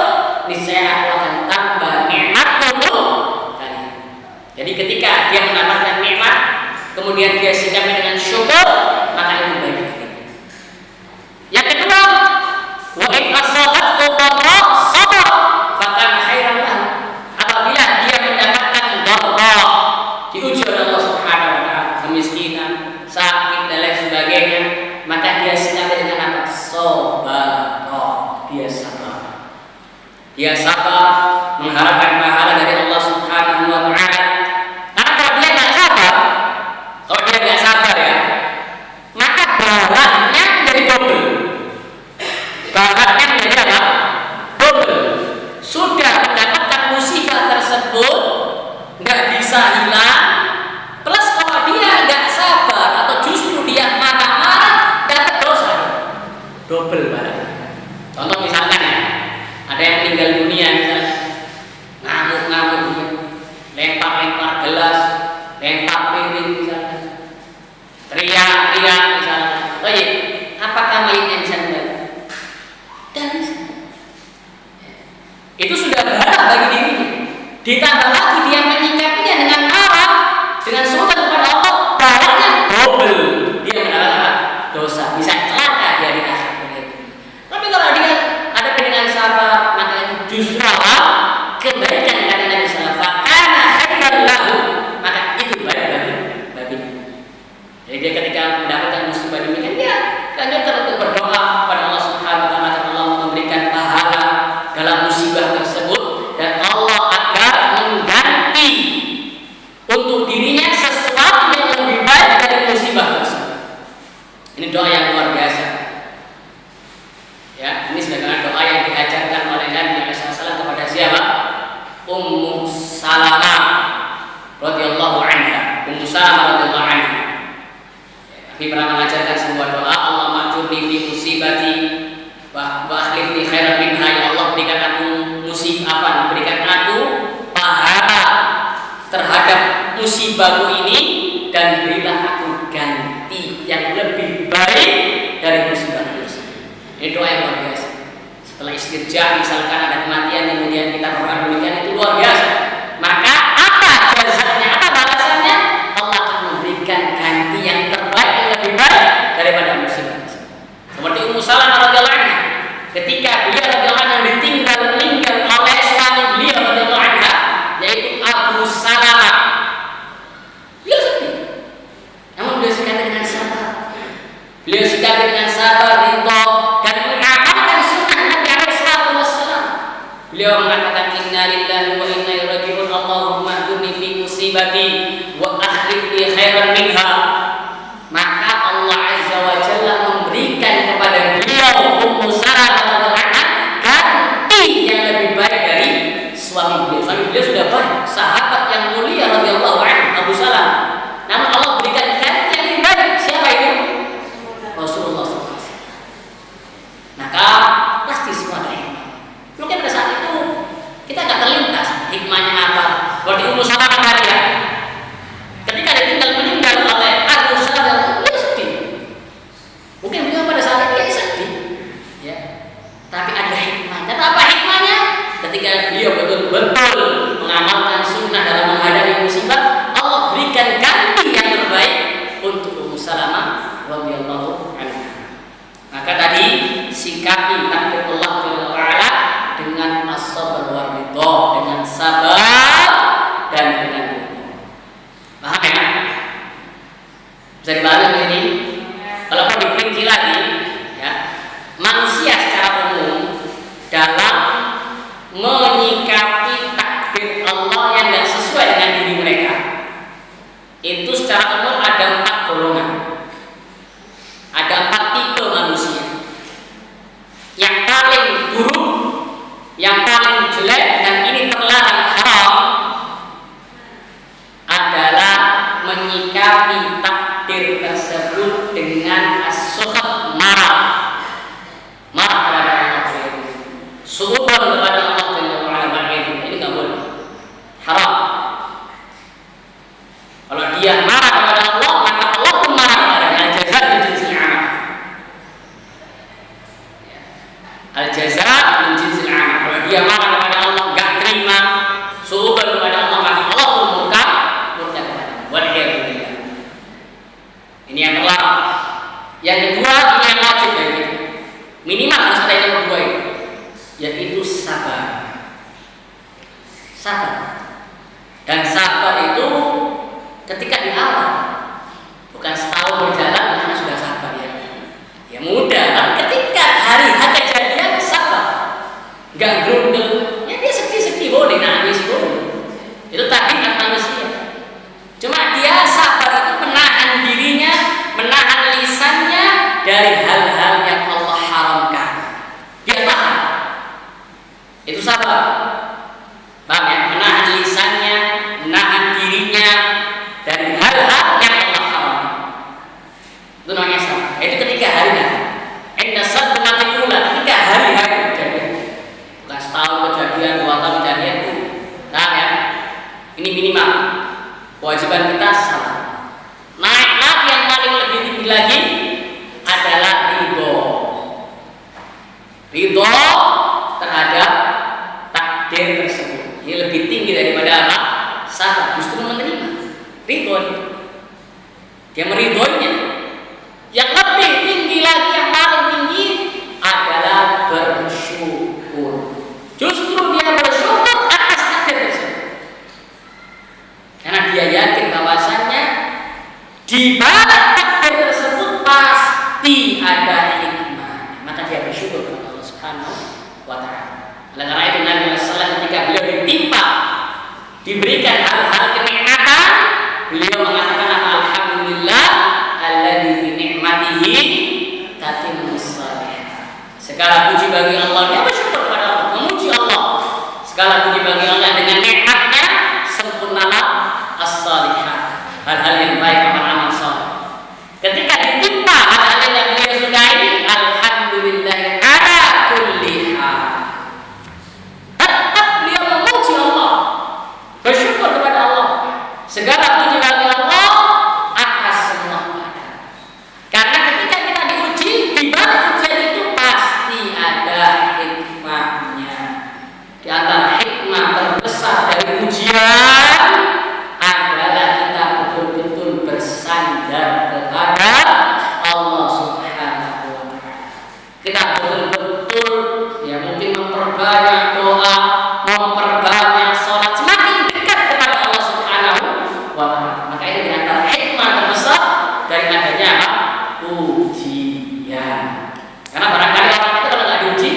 niscaya aku akan tambah nikmat untuk kalian. Jadi ketika dia mendapatkan nikmat, kemudian dia sikapi dengan syukur, maka itu baik baginya. Yang kedua, wa in asabathu dharra sabar fakana khairan lahu. Apabila dia mendapatkan dharra, diuji oleh Allah Subhanahu wa taala, kemiskinan, sakit dan lain sebagainya, maka dia sikapi dengan apa? Sabar. Dia sabar. Dia sabar mengharapkan pahala dari Allah Subhanahu wa taala. Karena kalau dia nggak sabar, ya, maka baratnya menjadi double. Baratnya menjadi apa? Double. Sudah mendapatkan musibah tersebut, nggak bisa hilang. Plus kalau dia nggak sabar atau justru dia marah-marah, dapat dosa. Double barat. Contoh misalkan ya, ada yang meninggal dunia misalnya, ngamuk-ngamuk, lempar-lempar gelas, lempar piring misalnya, teriak-teriak misalnya. Oh iya, apakah mayitnya bisa kembali? Dan itu sudah berat bagi dirinya. Ditambah lagi dia menyikapinya dengan marah, dengan sultan kepada Allah, baratnya double. Dia mendapatkan dosa, bisa celaka dia di akhirat. Tapi kalau dia ada dengan sabar, maka itu justru apa? Kebaikan kata Nabi sallallahu alaihi wasallam. Fakana khairan lahu, maka itu baik baginya. Jadi dia ketika mendapatkan musibah demikian, dia lanjutkan untuk berdoa kepada Allah Subhanahu wa taala agar Allah memberikan pahala dalam musibah tersebut dan Allah agar mengganti untuk dirinya sesuatu yang lebih baik dari musibah tersebut. Ini doa yang luar biasa. Ya, ini sebagaimana doa yang diajarkan oleh Nabi SAW kepada siapa? Ummu Salamah radhiyallahu anha. Ummu Salamah radhiyallahu anha. Nabi pernah mengajarkan sebuah doa, Allahumma ajurni fi musibati wa akhlifni khairan minha. Ya Allah, berikan aku musibah, berikan aku pahala terhadap musibahku ini dan berilah aku ganti yang lebih baik dari musibah tersebut. Ini doa yang luar biasa. Setelah istirja misalkan ada kematian kemudian kita berdoa demikian, itu luar biasa. Maka apa jazanya, apa balasannya? Allah akan memberikan ganti yang terbaik, yang lebih baik daripada musibah tersebut. Seperti Ummu Salamah radhiyallahu anha, ketika beliau radhiyallahu anha ditinggal meninggal oleh suami beliau radhiyallahu anha, yaitu Abu Salamah. Beliau sedih. Namun beliau sikapi dengan sabar. Beliau sikapi dengan sabar, ridha, dan mengamalkan sunnah Nabi alaihi wasallam. Beliau mengatakan inna lillahi wa inna ilaihi raji'un. Allahumma ajurni fi musibati wa akhlif li khairan minha. sahabat yang mulia radhiyallahu anhu, Abu Salam. Namun Allah berikan ganti yang lebih baik. Siapa itu? Rasulullah SAW. Maka pasti semua ada hikmah. Mungkin pada saat itu kita nggak terlintas hikmahnya apa. Berarti Ummu Salamah Maria ketika ditinggal meninggal oleh Abu Salam, dia sedih. Mungkin beliau pada saat itu sedih, ya. Tapi ada hikmahnya. Apa hikmahnya? Ketika beliau betul-betul mengamalkan sunnah dalam menghadapi musibah, Allah berikan ganti yang terbaik untuk Ummu Salamah radhiyallahu anha. Maka tadi sikapi takdir Allah Jalla wa'ala dengan as-sabr wa ridha, dengan sabar dan dengan ridha. Paham ya? Bisa dibalik ini? Kalau mau diperinci lagi, ya, manusia secara umum dalam menyikapi takdir Allah yang tidak sesuai dengan diri mereka, itu secara umum ada 4 golongan, ada 4 tipe manusia. Yang paling buruk, yang paling jelek, dan ini terlarang haram, adalah menyikapi takdir tersebut dengan as-sukhat, marah kepada Allah, suudzon kepada Allah Jalla wa'ala. Ini nggak boleh, haram. Kalau dia marah kepada Allah, maka Allah pun marah kepadanya. Al-jaza' min jinsil amal. Al-jaza' min jinsil amal. Kalau dia marah kepada Allah, nggak terima, suudzon kepada Allah, maka Allah pun murka kepadanya. Waliyadzubillah. Ini yang terlarang. Yang kedua, ini yang wajib dari kita. Minimal harus ada yang kedua itu, yaitu sabar. Sabar. Dan sabar itu ketika di awal, bukan setahun berjalan karena sudah sabar ya. Ya mudah, tapi ketika hari kejadian sabar. Enggak grundel, ya dia sedih-sedih boleh, nangis boleh. Itu tabiat manusia. Cuma dia sabar itu menahan dirinya, menahan lisannya dari hal-hal yang Allah haramkan. Dia tahan. Itu sabar. Paham ya? Menahan lisannya, menahan dirinya dari hal-hal yang Allah haram. Itu namanya sabar. Itu ketika harinya. Inna sadnati ula, ketika hari-hari kejadian. Bukan setahun kejadian, 2 tahun kejadian itu. Paham ya? Ini minimal. Kewajiban kita sabar. Naik lagi yang paling lebih tinggi lagi adalah ridho. Ridho terhadap takdir tersebut. Ini lebih tinggi daripada apa? Sabar, justru menerima. Ridho itu. Dia meridhoinya. Yang lebih tinggi lagi, yang paling tinggi adalah bersyukur. Justru dia bersyukur atas takdir tersebut. Karena dia yakin bahwasannya di balik takdir tersebut pasti ada hikmah. Maka dia bersyukur kepada Allah Subhanahu wa ta'ala. Oleh karena itu Nabi SAW ketika beliau ditimpa, diberikan hal-hal kenikmatan, beliau mengatakan alhamdulillah alladzi bi ni'matihi tatimmus shalihat. Segala puji bagi Allah, dia bersyukur kepada Allah, memuji Allah. Segala puji bagi Allah, dengan nikmatnya sempurnalah as-shalihat, hal-hal yang baik, amal-amal saleh. Ketika ditimpa hal-hal yang beliau sukai, alhamdulillah ala kulli hal. Tetap beliau memuji Allah, bersyukur kepada Allah. Segala puji bagi Allah atas semua keadaan. Karena ketika kita diuji, di balik ujian itu pasti ada hikmahnya. Di antara hikmah terbesar dari ujian adalah kita betul-betul bersandar kepada Allah Subhanahu wa ta'ala. Kita betul-betul ya mungkin memperbanyak doa, memperbanyak sholat, semakin dekat kepada Allah Subhanahu wa ta'ala. Maka itu di antara hikmah terbesar dari adanya apa? Ujian. Karena barangkali orang itu kalau nggak diuji,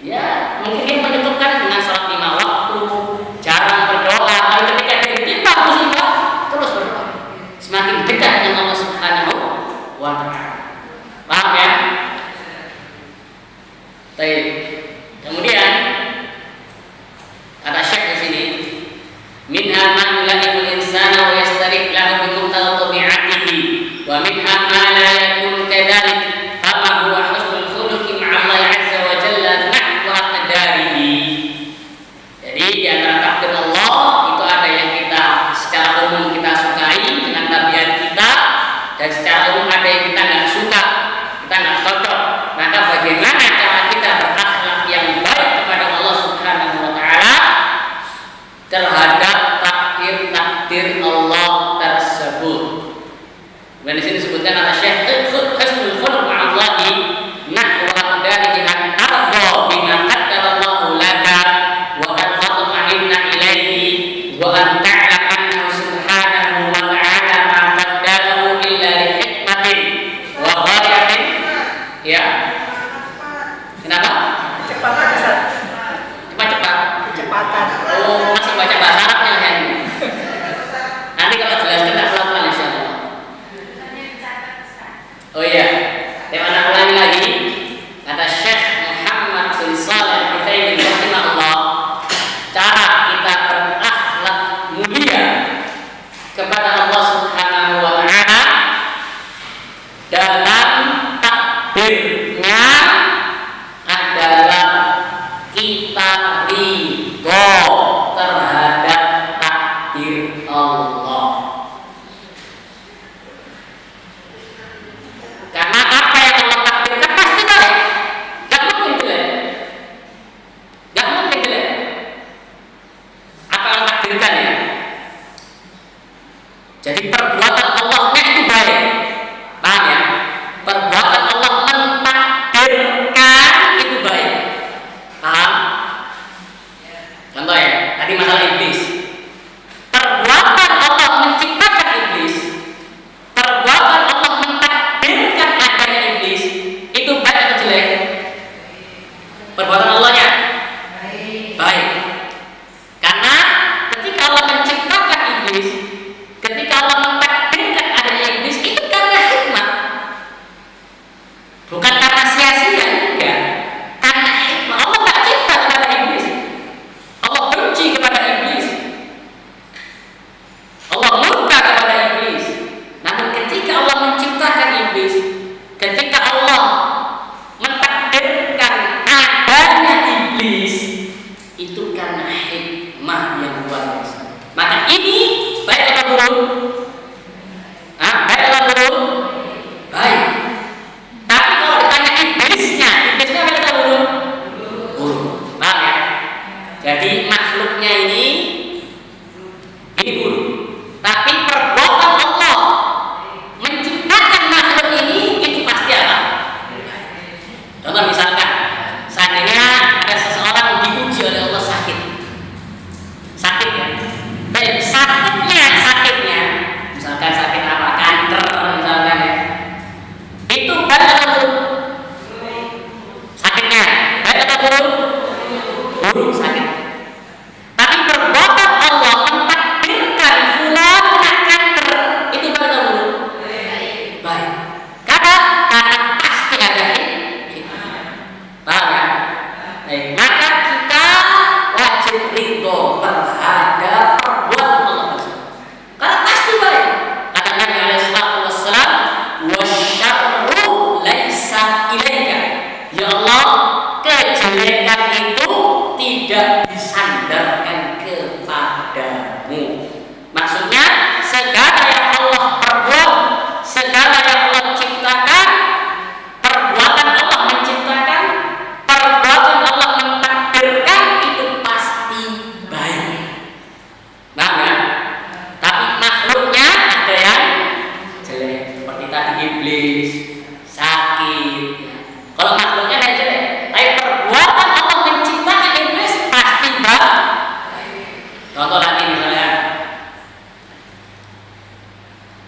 ya mungkin dia menyebutkan dengan sholat 5 waktu, jarang berdoa. Kalau ketika dia ditimpa musibah, terus berdoa. Semakin dekat dengan Allah Subhanahu wa ta'ala. Paham ya? Baik. Kemudian kata Syekh di sini, Minha ma yula'imu al-insana wa yastarih lahu bi muqtada tabi'atihi wa minha ma la yakunu kadzalik fama huwa husnul khuluqi ma'a Allah 'azza wa jalla nahwa qadarihi. Jadi di antara takdir Allah itu ada yang kita secara umum kita sukai dengan tabiat kita, dan secara umum ada yang kita nggak suka, kita nggak cocok. Maka bagaimana cara kita berakhlak yang baik kepada Allah Subhanahu wa taala terhadap takdir Allah tersebut. Dan di sini disebutkan kata Syekh husnul khuluq ma'allahi nahwa qadarihi an tarda bima qaddarallahu laka wa an tatma'inna ilaihi wa an ta'lam annahu subhanahu wa ta'ala ma qaddarahu illa li hikmatin wa ghayatin. Ya. Kenapa? Cepat-cepat. Kecepatan. Oh, masih baca bahasa Arabnya kan? Nanti kalau jelaskan tak pelan-pelan insyaallah. Oh iya, tema ulangi lagi. Kata Syekh Muhammad bin Shalih Al-Utsaimin rahimahullah, cara kita berakhlak mulia kepada Allah Subhanahu wa taala dalam takdirnya adalah kita ridho terhadap takdir Allah. Karena apa yang Allah takdirkan pasti baik, gak mungkin jelek, gak mungkin jelek. Apa yang Allah takdirkan ya? Jadi perbuatan Allahnya itu baik, paham ya? Perbuatan Allah mentakdirkan itu baik, paham? Contoh ya, tadi masalah iblis. Perbuatan Allah menciptakan iblis, perbuatan Allah mentakdirkan adanya iblis, itu baik atau jelek? Perbuatan Allahnya baik. Karena ketika Allah menciptakan iblis, ketika Allah mentakdirkan adanya iblis, itu karena hikmah, bukan karena sia-sia, enggak. Karena hikmah. Allah tak cipta kepada iblis, Allah benci kepada iblis, Allah murka kepada iblis. Namun ketika Allah menciptakan iblis, ketika Allah mentakdirkan adanya iblis, itu karena hikmah yang luar biasa. Maka ini baik atau buruk? Baik atau buruk? Baik. Tapi kalau ditanya iblisnya baik atau buruk? Buruk. Paham ya? Jadi makhluknya ini buruk. Tapi perbuatan Allah menciptakan makhluk ini itu pasti apa? Contoh misalkan, seandainya ada seseorang diuji oleh Allah sakit ya. Baik, sakitnya, misalkan sakit apa? Kanker misalkan ya. Itu baik atau buruk? Sakitnya baik atau buruk? Buruk sakit. Tapi perbuatan Allah mentakdirkan fulan kena kanker, itu baik atau buruk? Baik. Karena pasti ada hikmah. Paham ya? Baik. Maka kita wajib ridho terhadap perbuatan Allah tersebut. Karena pasti baik. Kata Nabi alaihi wasallam, "Wasyarru laisa ilaika." Ya Allah, kejelekan itu tidak disandarkan kepadamu. Maksudnya segala yang Allah perbuat, segala yang Allah ciptakan, perbuatan Allah menciptakan, perbuatan Allah mentakdirkan, itu pasti baik. Nah, tapi makhluknya ada yang jelek, seperti tadi iblis, sakit. Kalau makhluknya ada yang jelek, tapi perbuatan Allah menciptakan iblis pasti baik. Contoh lagi misalnya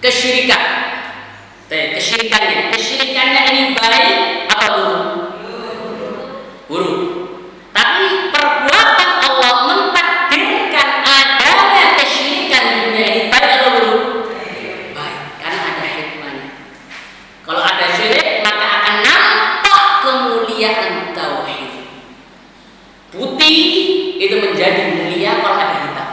kesyirikan. Kesyirikannya ini baik atau buruk? Buruk. Tapi perbuatan Allah mentakdirkan adanya kesyirikan di dunia ini baik atau buruk? Baik, karena ada hikmahnya. Kalau ada syirik, maka akan nampak kemuliaan tauhid. Putih itu menjadi mulia kalau ada hitam.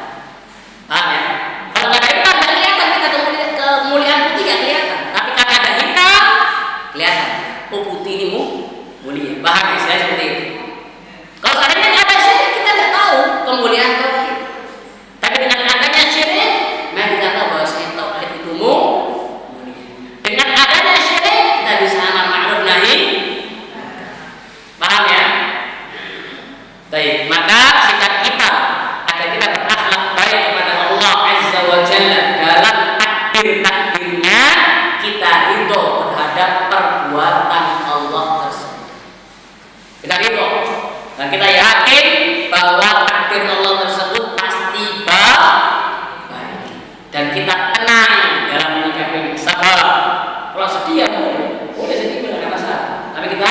wa jalla dalam takdir-takdirnya kita ridho terhadap perbuatan Allah tersebut. Kita ridho dan kita yakin bahwa takdir Allah tersebut pasti baik dan kita tenang dalam menyikapi sabar. Kalau sedih ya boleh sedih, tidak ada masalah, tapi kita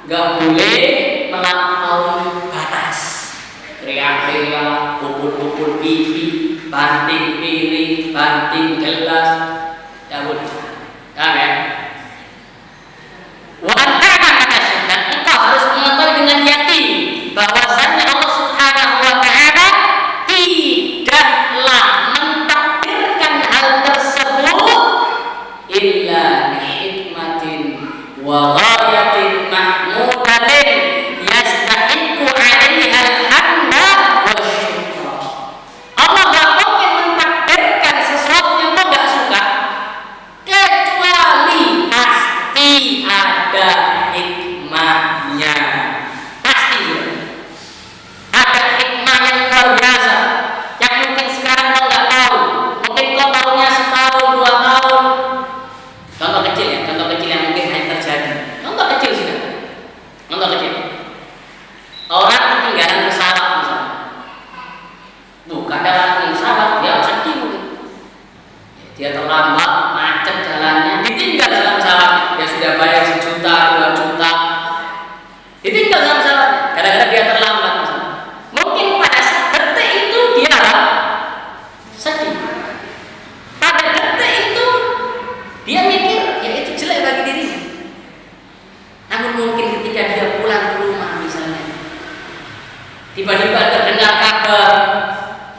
nggak boleh melampaui batas. Teriak-teriak, pukul-pukul pipi, banting piring, banting gelas, tidak boleh. Ya? Wa antara kata dan engkau harus mengetahui dengan yakin bahwasanya Allah Subhanahu wa taala tidaklah mentakdirkan hal tersebut illa li hikmatin wa ghayatin mahmudatin yastahiqu 'alaiha al-hamda wa syukra. Allah enggak mungkin mentakdirkan sesuatu yang kau enggak suka kecuali pasti ada hikmahnya. Pasti ada hikmah yang luar biasa yang mungkin sekarang kau enggak tahu. Mungkin kau tahunya setahun, 2 tahun. Contoh kecil ya, contoh kecil yang mungkin hanya terjadi. Contoh kecil sudah. Contoh kecil. Orang ketinggalan pesawat misalnya. Bukan dalam pesawat, dia sedih mungkin. Dia terlambat, macet jalannya, ditinggal dalam pesawat. Dia sudah bayar 1 juta, 2 juta. Ditinggal dalam pesawat. Kadang-kadang dia terlambat misalnya. Mungkin pada saat detik itu dia sedih. Pada detik itu dia mikir ya itu jelek bagi dirinya. Namun mungkin ketika dia pulang ke rumah misalnya, tiba-tiba terdengar kabar,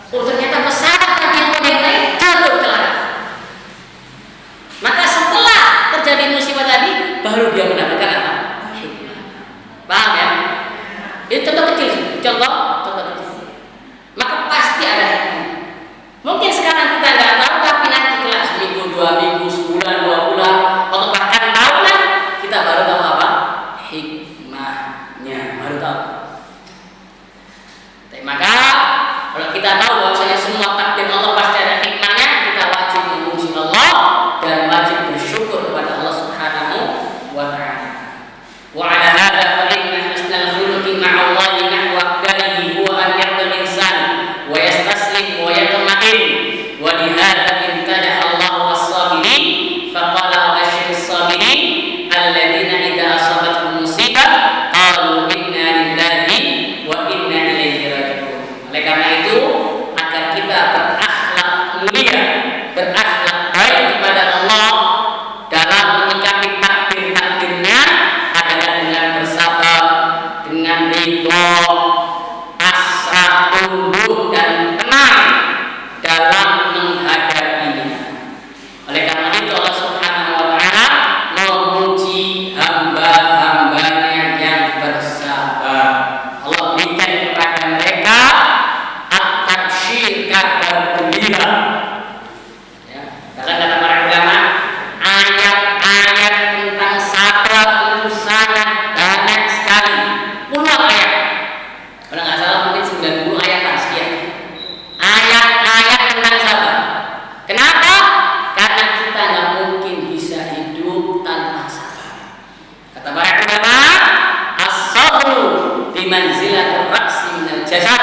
oh ternyata pesawat tadi yang mau dia naik jatuh ke laut. Maka setelah terjadi musibah tadi, baru dia mendapatkan apa? Hikmah. Paham ya? Itu contoh kecil sih. Contoh kecil. Maka pasti ada hikmah. Mungkin sekarang kita nggak tahu, tapi nanti kelak seminggu, 2 minggu, sebulan, 2 bulan, atau bahkan tahunan, kita baru tahu apa? Hikmahnya, baru tahu. Maka kalau kita tahu bahwasanya semua takdir Allah pasti ada hikmahnya, kita wajib memuji Allah dan wajib bersyukur kepada Allah Subhanahu wa taala. Wa 'ala hadza fa inna husnal khuluqi ma'a Allahi nahwa aqdarihi huwa an yaqbal insan wa yastaslim wa yatma'in wa li hadza imtadaha Allah as-sabirin fa qala bashir as-sabirin alladziina idza asabatuhum musibah qalu inna lillahi wa inna ilaihi raji'un. Oleh karena itu, agar kita berakhlak mulia, berakhlak baik kepada Allah dalam menyikapi takdir-takdirnya adalah dengan bersabar, dengan ridho, pasrah, tunduk dan tenang dalam menghadapinya. Oleh karena itu Allah Subhanahu wa taala memuji hamba-hambanya yang bersabar. Allah berikan kepada mereka at-tabsyir, kabar gembira. Ya, karena kata para ulama, ayat-ayat tentang sabar itu sangat banyak sekali. Puluhan ayat. Kalau nggak salah mungkin 90 ayat sekian. Ayat-ayat tentang sabar. Kenapa? Karena kita nggak mungkin bisa hidup tanpa sabar. Kata para ulama, as-sabru bimanzilatir ra'si minal jasad.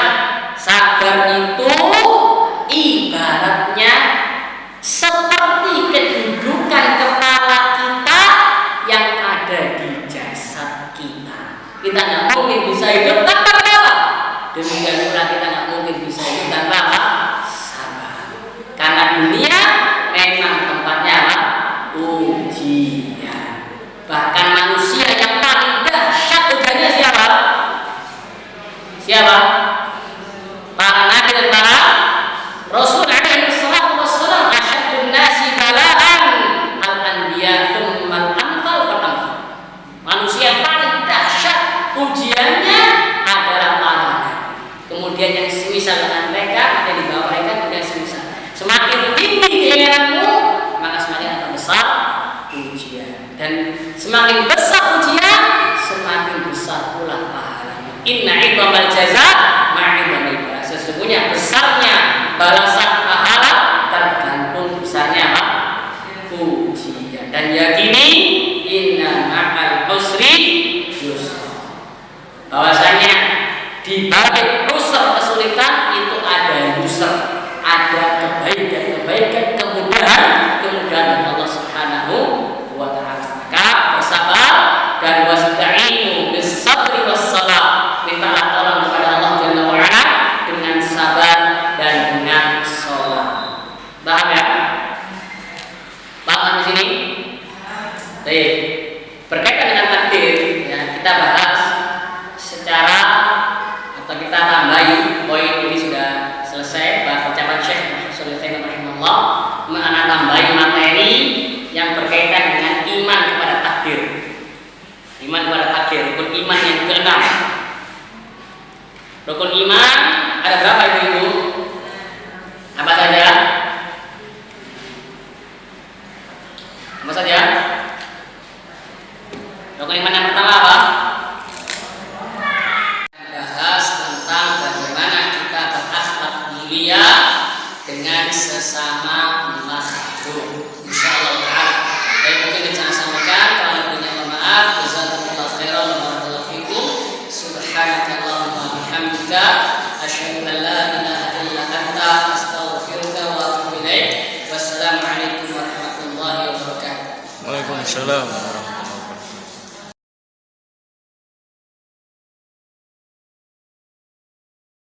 Sabar itu ibaratnya seperti kedudukan kepala kita yang ada di jasad kita. Kita nggak mungkin bisa hidup tanpa kepala. Demikian pula kita nggak mungkin bisa hidup tanpa apa? Sabar. Karena dunia memang tempatnya apa? Ujian. Bahkan manusia yang paling dahsyat ujiannya siapa? Siapa? Para nabi dan para rasul alaihi wassalatu wassalam. Asyaddun nasi bala'an al-anbiya tsumma al-amthal fal-amthal. Manusia yang paling dahsyat ujiannya adalah para nabi. Kemudian yang semisal dengan mereka, ada di bawah mereka, kemudian semisal. Semakin tinggi keinginanmu, maka semakin akan besar ujian. Dan semakin besar ujian, semakin besar pula pahalanya. Inna 'idhamal jazaa ma'a 'idhamil bala. Sesungguhnya besarnya balasan pahala yakini inna ma'al usri yusra. Bahwasanya di balik usra kesulitan itu ada yusra, ada kebaikan, kemudahan dari Allah Subhanahu wa taala. Maka bersabar dan wasta'inu bis sabri was salat. Mintalah tolong kepada Allah Jalla wa ala dengan sabar dan dengan salat. Paham ya? Paham di sini? Baik. Berkaitan dengan takdir, ya, kita bahas secara atau kita tambahi poin ini sudah selesai bahas ucapan Syekh Muhammad Shalih rahimahullah, mana tambahi materi yang berkaitan dengan iman kepada takdir. Iman kepada takdir, rukun iman yang ke-6. Rukun iman ada berapa ibu-ibu? Apa saja? Apa saja? Rukun iman yang pertama apa? Bahas tentang bagaimana kita berakhlak mulia dengan sesama makhluk. Insyaallah taala. Baik, mungkin kita sampaikan kalau punya maaf. Jazakumullah khairan wa barakallahu fikum. Subhanakallahumma wa bihamdika asyhadu an la ilaha illa anta astaghfiruka wa atubu ilaik. Wassalamu alaikum warahmatullahi wabarakatuh. Waalaikumsalam.